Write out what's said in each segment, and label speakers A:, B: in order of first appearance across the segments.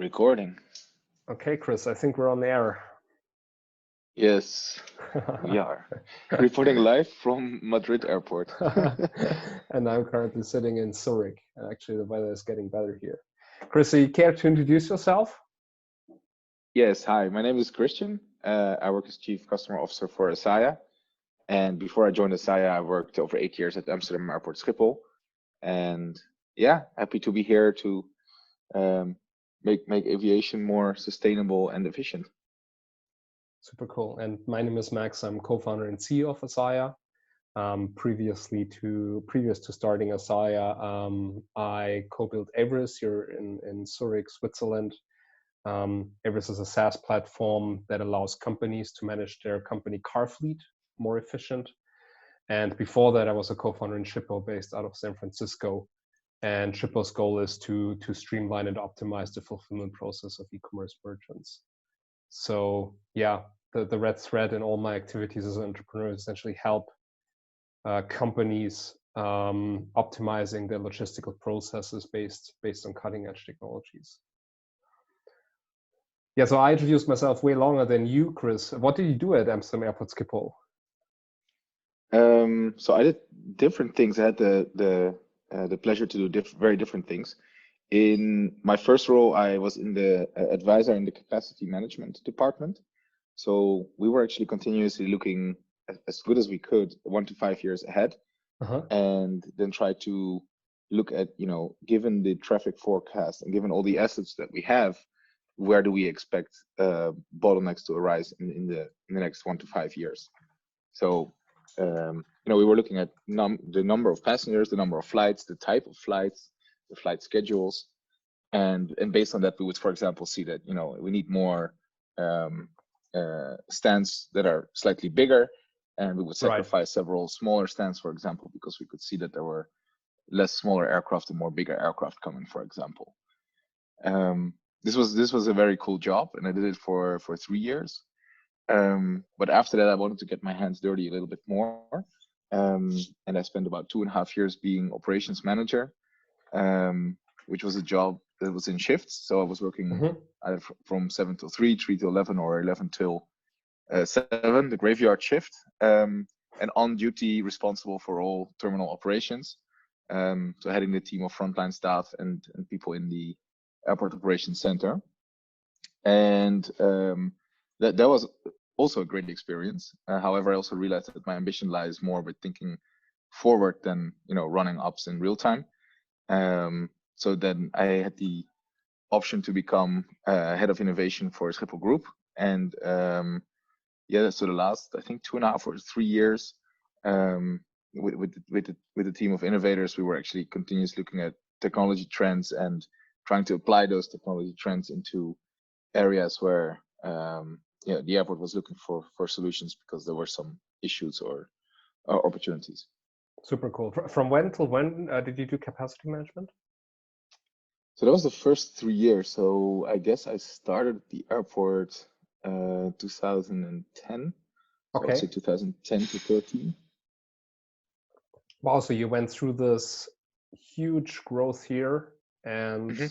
A: Recording.
B: Okay, Chris, I think we're on the air.
A: Yes, we are. Reporting live from Madrid airport.
B: And I'm currently sitting in Zurich. And actually, the weather is getting better here. Chris, you care to introduce yourself?
A: Yes, hi, my name is Christian. I work as Chief Customer Officer for Asaya. And before I joined Asaya, I worked over 8 years at Amsterdam Airport Schiphol. And yeah, happy to be here to make aviation more sustainable and efficient.
B: Super cool. And my name is Max. I'm co-founder and CEO of Asaya. Previous to starting Asaya, I co-built Airbus here in Zurich, Switzerland. Airbus is a SaaS platform that allows companies to manage their company car fleet more efficient. And before that, I was a co-founder in Shippo based out of San Francisco. And Shippo's goal is to streamline and optimize the fulfillment process of e-commerce merchants. So yeah, the red thread in all my activities as an entrepreneur is essentially help companies optimizing their logistical processes based on cutting edge technologies. Yeah, so I introduced myself way longer than you, Chris. What did you do at Amsterdam Airport Schiphol?
A: So I did different things. I had the pleasure to do very different things. In my first role, I was in the advisor in the capacity management department. So we were actually continuously looking as good as we could 1 to 5 years ahead, and then try to look at, given the traffic forecast and given all the assets that we have, where do we expect bottlenecks to arise in the next 1 to 5 years? So we were looking at the number of passengers, the number of flights, the type of flights, the flight schedules, and based on that, we would, for example, see that we need more stands that are slightly bigger, and we would sacrifice several smaller stands, for example, because we could see that there were less smaller aircraft and more bigger aircraft coming, for example. This was a very cool job, and I did it for 3 years. But after that, I wanted to get my hands dirty a little bit more. And I spent about 2.5 years being operations manager, which was a job that was in shifts. So I was working either from 7 till 3, 3 till 11, or 11 till 7, the graveyard shift, and on duty responsible for all terminal operations. So heading the team of frontline staff and people in the airport operations center. And that was also a great experience. However, I also realized that my ambition lies more with thinking forward than running ops in real time. So then I had the option to become head of innovation for Schiphol Group, and so the last, I think, 2.5 or 3 years, with the team of innovators, we were actually continuously looking at technology trends and trying to apply those technology trends into areas where the airport was looking for solutions because there were some issues or opportunities.
B: Super cool. From when till when did you do capacity management?
A: So that was the first 3 years. So I guess I started at the airport 2010. So
B: okay.
A: I would say 2010 to 13.
B: Wow, so you went through this huge growth here, and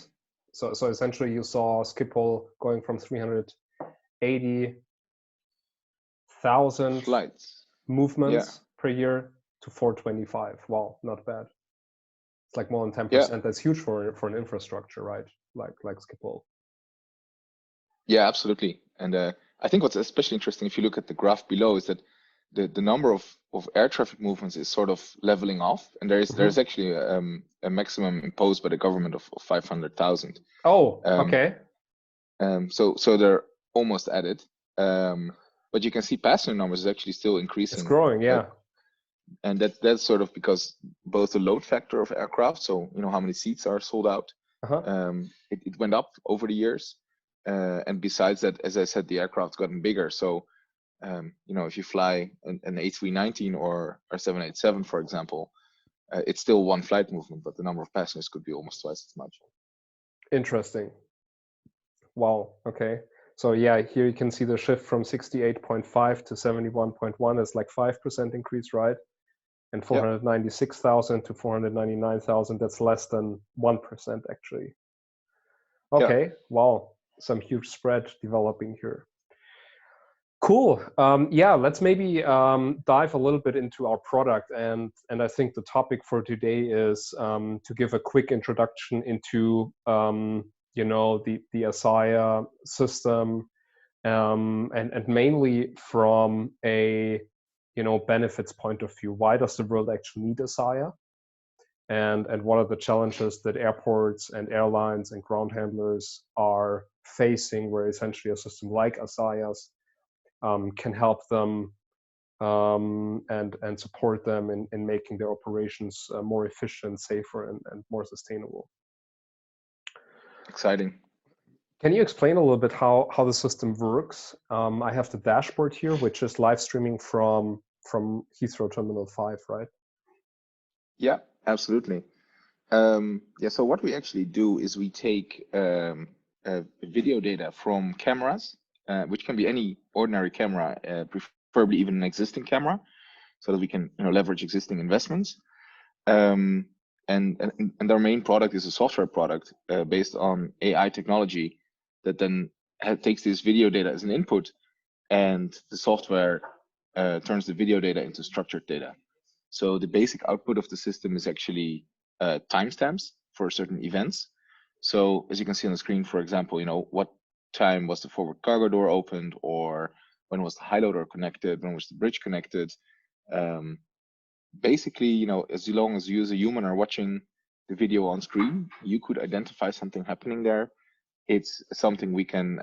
B: so essentially you saw Schiphol going from 380,000
A: flights
B: movements per year to 425. Wow, not bad. It's like more than 10%. That's huge for an infrastructure, right? Like Schiphol.
A: Yeah, absolutely. And I think what's especially interesting, if you look at the graph below, is that the number of air traffic movements is sort of leveling off, and there's actually a maximum imposed by the government of 500,000.
B: Oh, okay.
A: So they're almost at it, but you can see passenger numbers is actually still increasing.
B: It's growing, yeah.
A: And that's sort of because both the load factor of aircraft, so how many seats are sold out, it went up over the years, and besides that, as I said, the aircraft gotten bigger. So if you fly an A319 or a 787, for example, it's still one flight movement, but the number of passengers could be almost twice as much.
B: Interesting. Wow. Okay. So yeah, here you can see the shift from 68.5 to 71.1 is like 5% increase, right? And 496,000 to 499,000, that's less than 1% actually. Okay.
A: Yeah.
B: Wow. Some huge spread developing here. Cool. Yeah, let's maybe dive a little bit into our product, and I think the topic for today is to give a quick introduction into the Asaya system, and mainly from a benefits point of view. Why does the world actually need Asaya? And what are the challenges that airports and airlines and ground handlers are facing, where essentially a system like Asaya's can help them and support them in making their operations more efficient, safer, and more sustainable.
A: Exciting.
B: Can you explain a little bit how the system works? I have the dashboard here, which is live streaming from Heathrow Terminal 5, right?
A: Yeah, absolutely. Yeah, so what we actually do is we take video data from cameras, which can be any ordinary camera, preferably even an existing camera, so that we can leverage existing investments. And our main product is a software product based on AI technology that then takes this video data as an input, and the software turns the video data into structured data. So the basic output of the system is actually timestamps for certain events. So as you can see on the screen, for example, what time was the forward cargo door opened, or when was the high loader connected, when was the bridge connected. Basically, as long as you as a human are watching the video on screen, you could identify something happening there. It's something we can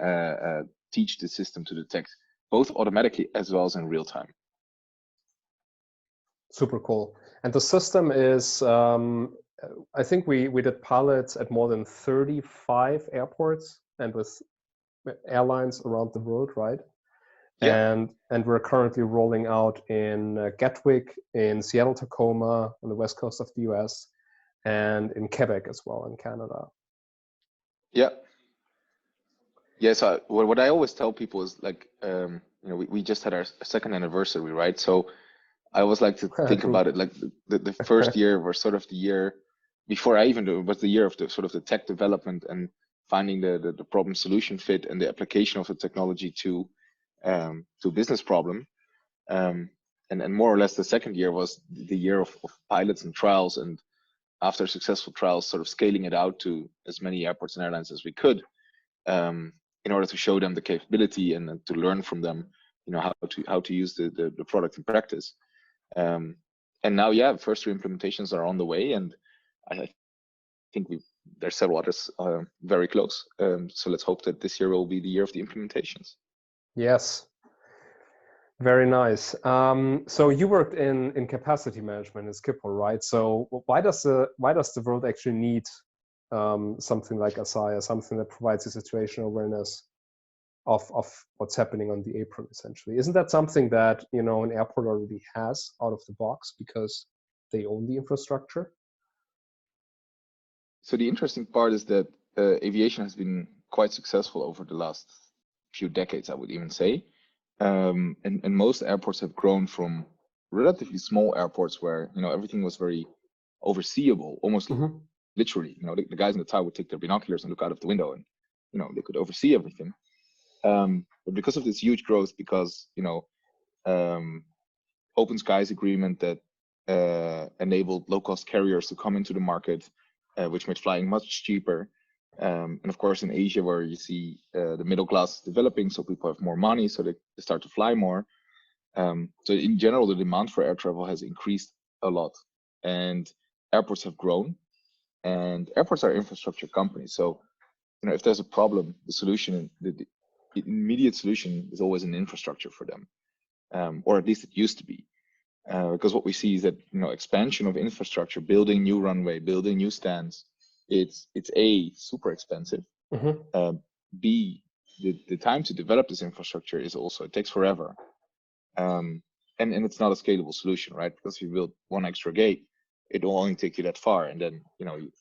A: teach the system to detect, both automatically as well as in real time.
B: Super cool. And the system is, I think we did pilots at more than 35 airports and with airlines around the world, right?
A: Yeah.
B: And we're currently rolling out in Gatwick, in Seattle, Tacoma, on the west coast of the US, and in Quebec as well, in Canada.
A: Yeah. Yeah. So what I always tell people is like, we just had our second anniversary, right? So I always like to think about it like the first year was sort of the year before I even do, was the year of the sort of the tech development and finding the problem solution fit and the application of the technology to business problem. And more or less the second year was the year of pilots and trials, and after successful trials, sort of scaling it out to as many airports and airlines as we could, in order to show them the capability and to learn from them, how to use the product in practice. And now, yeah, the first 3 implementations are on the way, and I think there's several others very close. So let's hope that this year will be the year of the implementations.
B: Yes. Very nice. So you worked in capacity management in Schiphol, right? So why does the world actually need something like Asaya, something that provides a situational awareness of what's happening on the apron, essentially? Isn't that something that an airport already has out of the box because they own the infrastructure?
A: So the interesting part is that aviation has been quite successful over the last few decades, I would even say. And most airports have grown from relatively small airports where everything was very overseeable, almost literally. The guys in the tower would take their binoculars and look out of the window, and they could oversee everything. But because of this huge growth, because Open Skies agreement that enabled low-cost carriers to come into the market, which made flying much cheaper. And of course, in Asia, where you see the middle class developing, so people have more money, so they start to fly more. So in general, the demand for air travel has increased a lot, and airports have grown. And airports are infrastructure companies, so if there's a problem, the solution, the immediate solution, is always an infrastructure for them, or at least it used to be. Because what we see is that expansion of infrastructure, building new runway, building new stands, it's A, super expensive. B, the time to develop this infrastructure is also, it takes forever. And it's not a scalable solution, right? Because if you build one extra gate, it will only take you that far, and then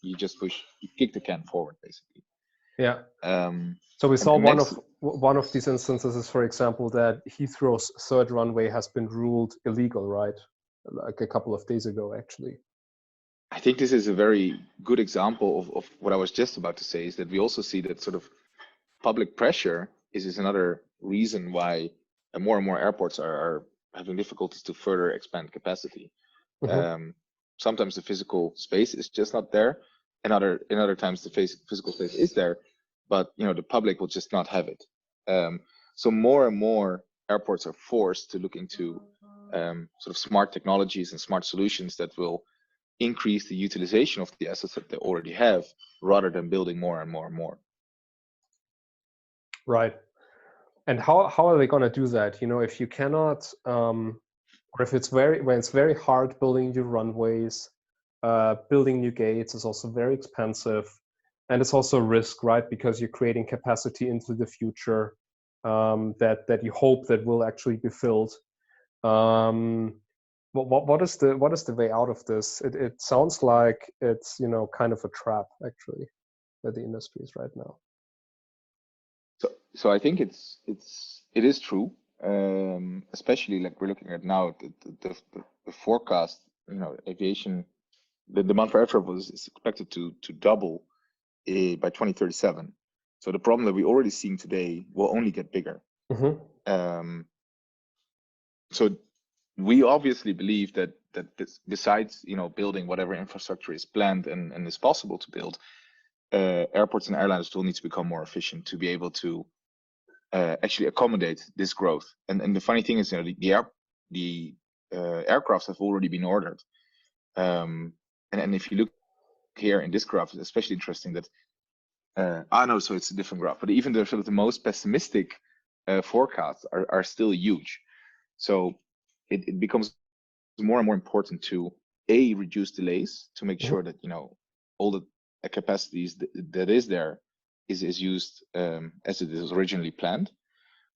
A: you just you kick the can forward, basically.
B: Yeah. So we saw one of these instances is, for example, that Heathrow's third runway has been ruled illegal, right? Like a couple of days ago, actually.
A: I think this is a very good example of what I was just about to say, is that we also see that sort of public pressure is another reason why more and more airports are having difficulties to further expand capacity. Sometimes the physical space is just not there, and other times the physical space is there, but the public will just not have it. So more and more airports are forced to look into sort of smart technologies and smart solutions that will increase the utilization of the assets that they already have, rather than building more and more and more.
B: Right. And how are they going to do that? If you cannot, or if when it's very hard building new runways, building new gates is also very expensive, and it's also a risk, right? Because you're creating capacity into the future that you hope that will actually be filled. What is the way out of this? It sounds like it's kind of a trap actually where the industry is right now.
A: So I think it is true, especially like we're looking at now the forecast. Aviation, the demand for air travel is expected to double by 2037. So the problem that we're already seeing today will only get bigger. So we obviously believe that besides building whatever infrastructure is planned and is possible to build, airports and airlines will need to become more efficient to be able to actually accommodate this growth. And the funny thing is, the aircrafts have already been ordered. And if you look here in this graph, it's especially interesting that so it's a different graph, but even the sort of the most pessimistic forecasts are still huge. So it becomes more and more important to reduce delays, to make sure that all the capacities that is there is used as it is originally planned,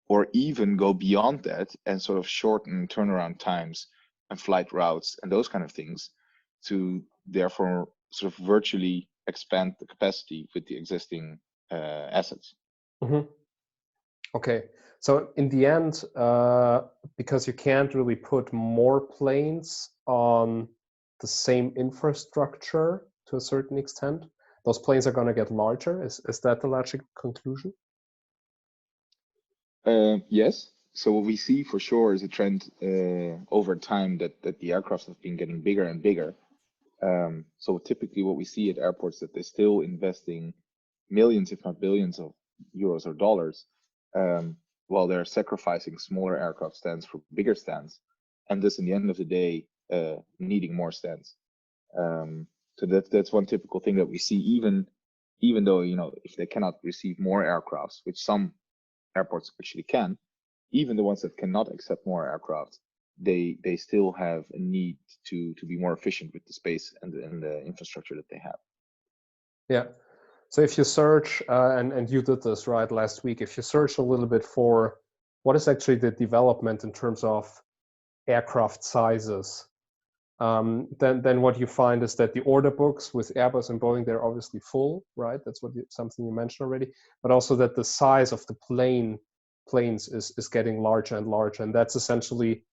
A: or even go beyond that and sort of shorten turnaround times and flight routes and those kind of things, to therefore sort of virtually expand the capacity with the existing assets.
B: Okay, so in the end, because you can't really put more planes on the same infrastructure to a certain extent, those planes are going to get larger. Is that the logical conclusion?
A: Yes. So what we see for sure is a trend over time that the aircraft have been getting bigger and bigger. So typically what we see at airports, that they're still investing millions, if not billions of euros or dollars, while they're sacrificing smaller aircraft stands for bigger stands, and this in the end of the day needing more stands. So that's one typical thing that we see, even though if they cannot receive more aircrafts, which some airports actually can, even the ones that cannot accept more aircraft, they still have a need to be more efficient with the space and the infrastructure that they have.
B: Yeah. So if you search, and you did this right last week, if you search a little bit for what is actually the development in terms of aircraft sizes, then what you find is that the order books with Airbus and Boeing, they're obviously full, right? That's something you mentioned already, but also that the size of the planes is getting larger and larger, and that's essentially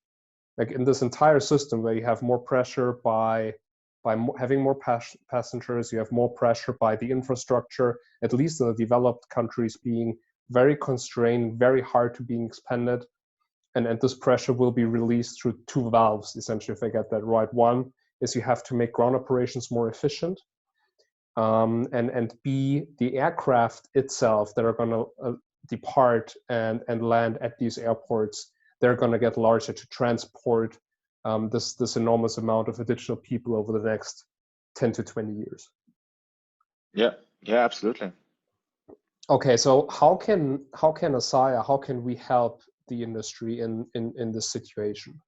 B: like in this entire system where you have more pressure by having more passengers, you have more pressure by the infrastructure, at least in the developed countries, being very constrained, very hard to being expanded. And this pressure will be released through two valves, essentially, if I get that right. One is you have to make ground operations more efficient. And B, the aircraft itself that are going to depart and land at these airports, they're going to get larger to transport this enormous amount of additional people over the next 10 to 20 years.
A: Yeah, absolutely.
B: Okay, so how can Asaya, how can we help the industry in this situation?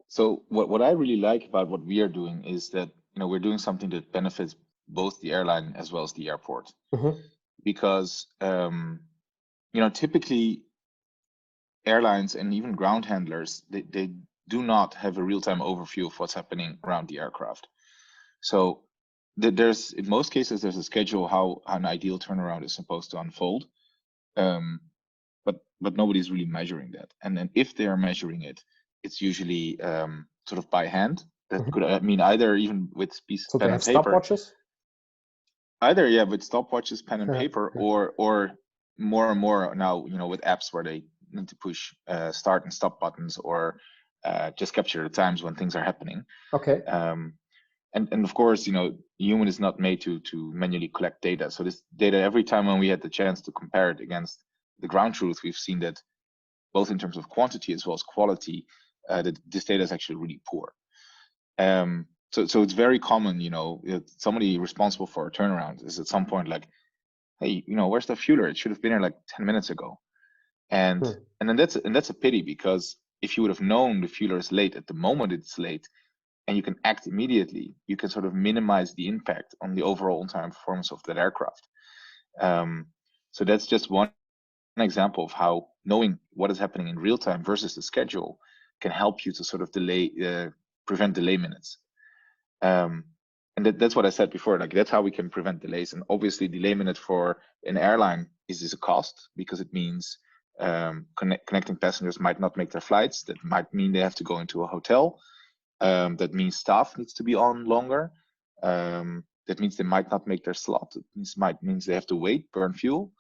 A: So what I really like about what we are doing is that we're doing something that benefits both the airline as well as the airport, because typically airlines and even ground handlers, they do not have a real-time overview of what's happening around the aircraft. So there's, in most cases, there's a schedule how an ideal turnaround is supposed to unfold, but nobody's really measuring that. And then if they are measuring it, it's usually sort of by hand, That could mean either even with
B: So they
A: pen and
B: have
A: paper.
B: stopwatches?
A: Either, yeah, with stopwatches, pen and paper, or more and more now, with apps where they need to push start and stop buttons, or just capture the times when things are happening.
B: Okay.
A: And of course, human is not made to manually collect data. So this data, every time when we had the chance to compare it against the ground truth, we've seen that both in terms of quantity as well as quality, that this data is actually really poor. So it's very common, somebody responsible for a turnaround is at some point like, hey, where's the fueler? It should have been here like 10 minutes ago. And then that's a pity, because if you would have known the fueler is late at the moment it's late, and you can act immediately, you can sort of minimize the impact on the overall on-time performance of that aircraft. So that's just one example of how knowing what is happening in real time versus the schedule can help you to sort of prevent delay minutes. And that's what I said before, like that's how we can prevent delays. And obviously delay minute for an airline is a cost, because it means connecting passengers might not make their flights. That might mean they have to go into a hotel. That means staff needs to be on longer. That means they might not make their slot. It means they have to wait, burn fuel.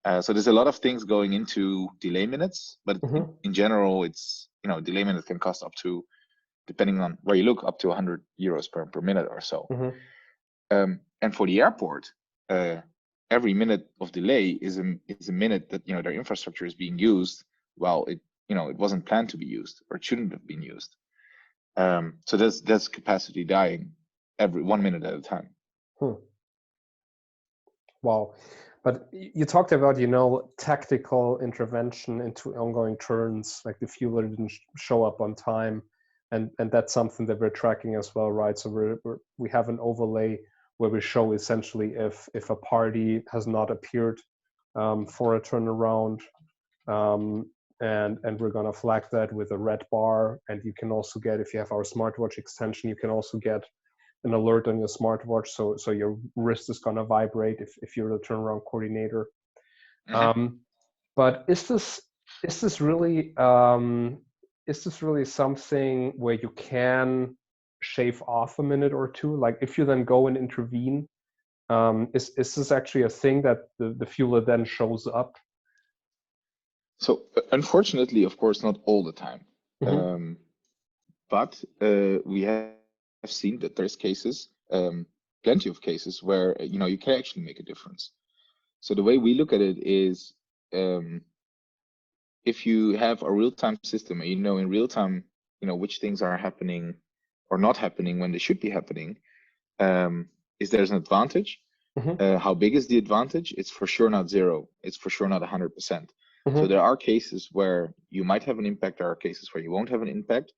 A: So there's a lot of things going into delay minutes, but in general, it's, delay minute can cost up to, depending on where you look, up to 100 euros per minute or so. And for the airport, every minute of delay is a minute that, their infrastructure is being used while it wasn't planned to be used, or it shouldn't have been used. So that's capacity dying every 1 minute at a time.
B: Wow. But you talked about, tactical intervention into ongoing turns, like the fueler didn't show up on time. And that's something that we're tracking as well, right? So we have an overlay where we show essentially if a party has not appeared for a turnaround, and we're going to flag that with a red bar. And you can also get, if you have our smartwatch extension, you can also get an alert on your smartwatch, so your wrist is going to vibrate if you're the turnaround coordinator. But is this really something where you can shave off a minute or two? Like if you then go and intervene, is this actually a thing that the fueler then shows up?
A: So unfortunately, of course, not all the time. But we have seen that there's cases, plenty of cases, where you can actually make a difference. So the way we look at it is, if you have a real-time system, and in real time, which things are happening or not happening when they should be happening, is there's an advantage. How big is the advantage? It's for sure not zero. It's for sure not 100%. So there are cases where you might have an impact. There are cases where you won't have an impact.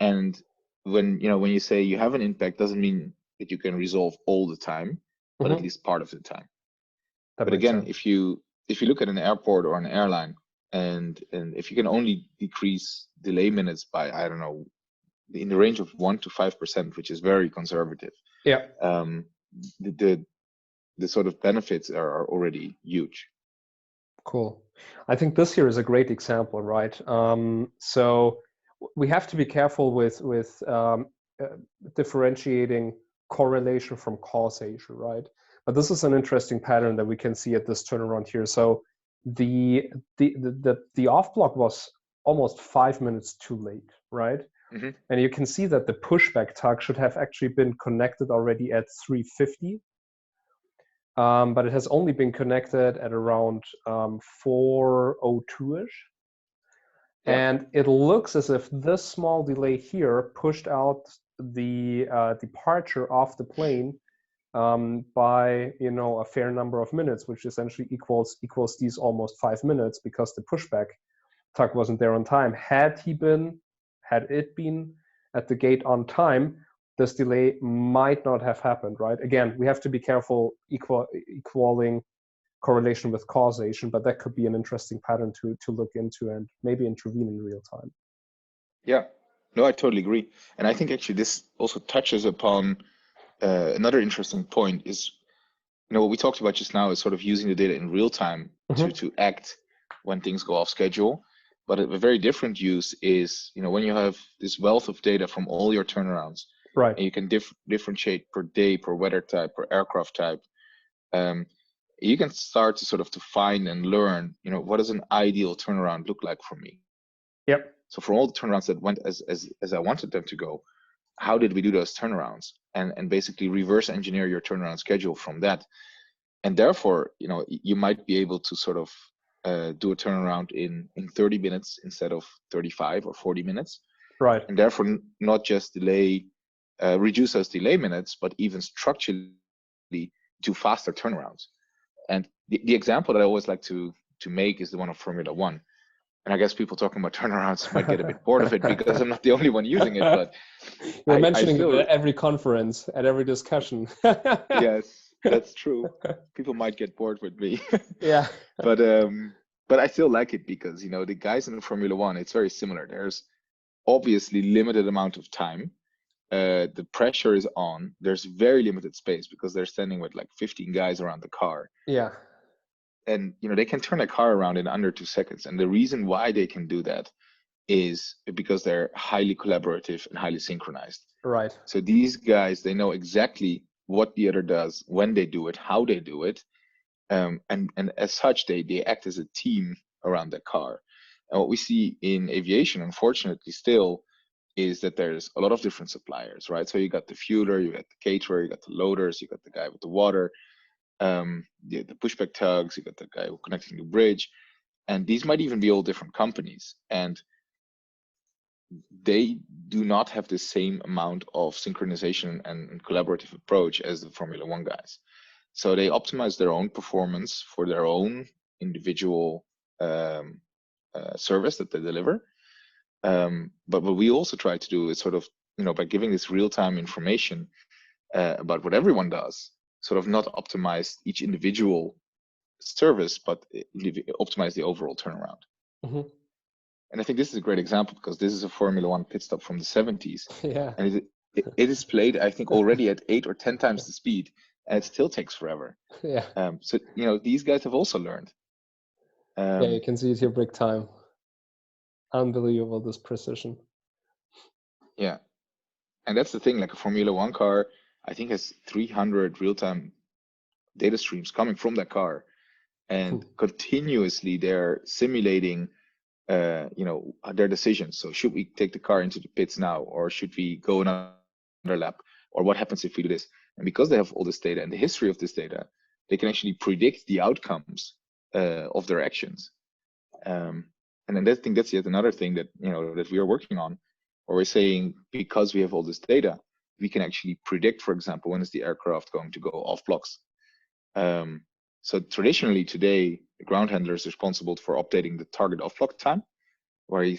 A: And when you say you have an impact, doesn't mean that you can resolve all the time, but at least part of the time. But again, if you look at an airport or an airline, and if you can only decrease delay minutes by, I don't know, in the range of 1 to 5%, which is very conservative.
B: Yeah.
A: The sort of benefits are already huge.
B: Cool. I think this here is a great example, right? So we have to be careful with differentiating correlation from causation, right? But this is an interesting pattern that we can see at this turnaround here. So the off block was almost 5 minutes too late, right? And you can see that the pushback tug should have actually been connected already at 3:50. But it has only been connected at around 4:02-ish. And it looks as if this small delay here pushed out the departure of the plane by a fair number of minutes, which essentially equals these almost 5 minutes, because the pushback tug wasn't there on time. Had it been at the gate on time, this delay might not have happened, right? Again, we have to be careful equaling correlation with causation, but that could be an interesting pattern to look into and maybe intervene in real time.
A: Yeah, no, I totally agree. And I think actually this also touches upon another interesting point is, what we talked about just now is sort of using the data in real time to act when things go off schedule. But a very different use is, when you have this wealth of data from all your turnarounds,
B: right,
A: and you can differentiate per day, per weather type, per aircraft type, you can start to sort of to find and learn, what does an ideal turnaround look like for me?
B: yep,
A: So for all the turnarounds that went as I wanted them to go, how did we do those turnarounds? And basically reverse engineer your turnaround schedule from that. And therefore, you might be able to sort of do a turnaround in 30 minutes instead of 35 or 40 minutes.
B: right,
A: And therefore not just reduce those delay minutes, but even structurally do faster turnarounds. And the example that I always like to make is the one of Formula One. And I guess people talking about turnarounds might get a bit bored of it because I'm not the only one using it, but
B: you're
A: I
B: mentioning
A: still,
B: it at every conference, at every discussion.
A: yes, that's true. People might get bored with me.
B: Yeah.
A: But I still like it because, the guys in Formula One, it's very similar. There's obviously limited amount of time. The pressure is on. There's very limited space because they're standing with like 15 guys around the car.
B: Yeah.
A: And they can turn a car around in under 2 seconds. And the reason why they can do that is because they're highly collaborative and highly synchronized.
B: Right.
A: So these guys, they know exactly what the other does, when they do it, how they do it. And as such, they act as a team around the car. And what we see in aviation, unfortunately, still is that there's a lot of different suppliers, right? So you got the fueler, you got the caterer, you got the loaders, you got the guy with the water, the pushback tugs, you got the guy connecting the bridge, and these might even be all different companies, and they do not have the same amount of synchronization and collaborative approach as the Formula One guys. So they optimize their own performance for their own individual service that they deliver. But what we also try to do is sort of, by giving this real-time information about what everyone does, sort of not optimize each individual service, but optimize the overall turnaround.
B: Mm-hmm.
A: And I think this is a great example because this is a Formula One pit stop from the 70s.
B: Yeah.
A: And it is played, I think, already at 8 or 10 times the speed, and it still takes forever.
B: Yeah.
A: So, these guys have also learned.
B: Yeah, you can see it here big time. Unbelievable, this precision.
A: Yeah. And that's the thing, like a Formula One car, I think has 300 real-time data streams coming from that car. And continuously they're simulating their decisions. So should we take the car into the pits now, or should we go another lap, or what happens if we do this? And because they have all this data and the history of this data, they can actually predict the outcomes of their actions. And then I think that's yet another thing that that we are working on, or we're saying, because we have all this data, we can actually predict, for example, when is the aircraft going to go off blocks. So traditionally today, the ground handler is responsible for updating the target off block time, where he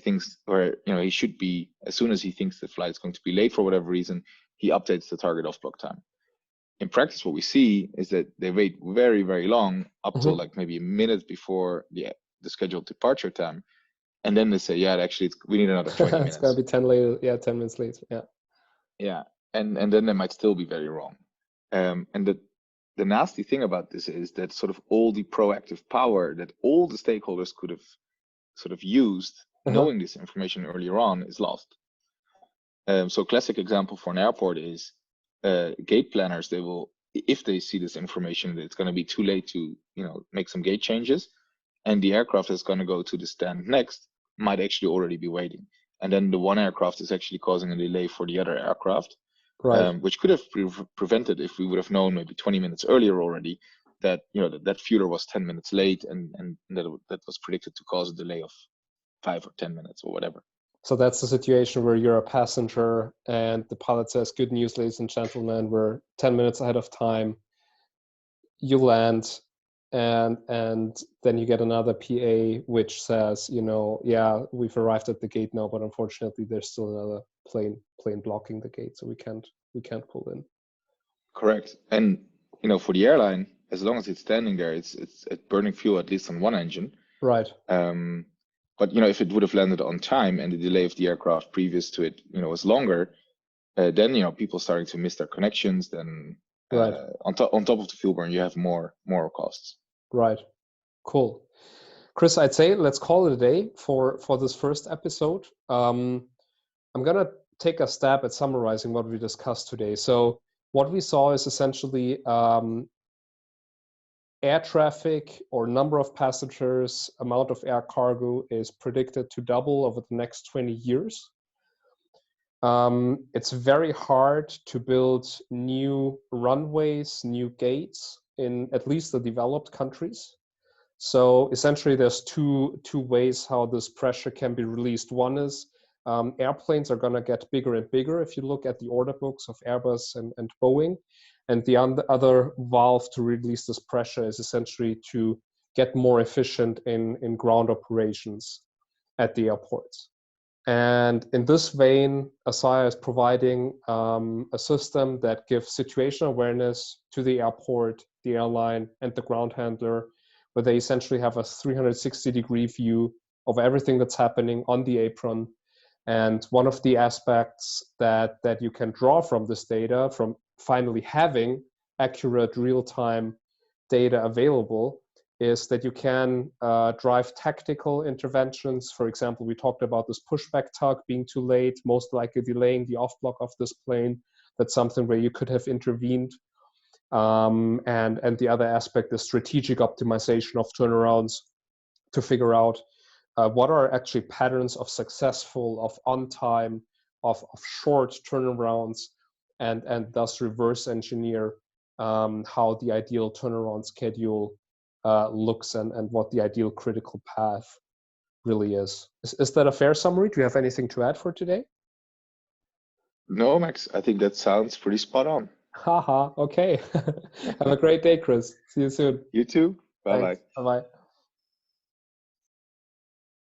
A: should be, as soon as he thinks the flight is going to be late for whatever reason, he updates the target off block time. In practice, what we see is that they wait very, very long, up till like maybe a minute before the scheduled departure time, and then they say, yeah, actually, we need another 20 minutes.
B: It's gonna be 10 later. Yeah, 10 minutes late. Yeah.
A: Yeah, and then they might still be very wrong. And the nasty thing about this is that sort of all the proactive power that all the stakeholders could have sort of used, knowing this information earlier on, is lost. So classic example for an airport is gate planners. They will, if they see this information that it's going to be too late to make some gate changes, and the aircraft is going to go to the stand next, might actually already be waiting, and then the one aircraft is actually causing a delay for the other aircraft. Right. Which could have prevented if we would have known maybe 20 minutes earlier already that that fueler was 10 minutes late, and that was predicted to cause a delay of 5 or 10 minutes or whatever.
B: So that's the situation where you're a passenger and the pilot says, "Good news, ladies and gentlemen, we're 10 minutes ahead of time." You land, and then you get another PA which says, yeah, we've arrived at the gate now, but unfortunately there's still another plane blocking the gate, so we can't pull in.
A: Correct. And for the airline, as long as it's standing there, it's burning fuel at least on one engine.
B: Right.
A: But if it would have landed on time and the delay of the aircraft previous to it was longer, then people starting to miss their connections, then on top of the fuel burn, you have more costs.
B: Right. Cool. Chris, I'd say let's call it a day for this first episode. I'm gonna take a stab at summarizing what we discussed today. So what we saw is essentially air traffic or number of passengers, amount of air cargo is predicted to double over the next 20 years. It's very hard to build new runways, new gates in at least the developed countries. So essentially there's two ways how this pressure can be released. One is airplanes are going to get bigger and bigger if you look at the order books of Airbus and Boeing. And the other valve to release this pressure is essentially to get more efficient in ground operations at the airports. And in this vein, Asaya is providing a system that gives situational awareness to the airport, the airline, and the ground handler, where they essentially have a 360-degree view of everything that's happening on the apron. And one of the aspects that you can draw from this data, from finally having accurate real-time data available, is that you can drive tactical interventions. For example, we talked about this pushback tug being too late, most likely delaying the off-block of this plane. That's something where you could have intervened. And the other aspect is strategic optimization of turnarounds to figure out what are actually patterns of successful, of on time, of short turnarounds, and thus reverse engineer how the ideal turnaround schedule looks and what the ideal critical path really is. Is that a fair summary? Do you have anything to add for today?
A: No, Max, I think that sounds pretty spot on.
B: Haha, okay. Have a great day, Chris. See you soon.
A: You too. Bye-bye.
B: Bye-bye.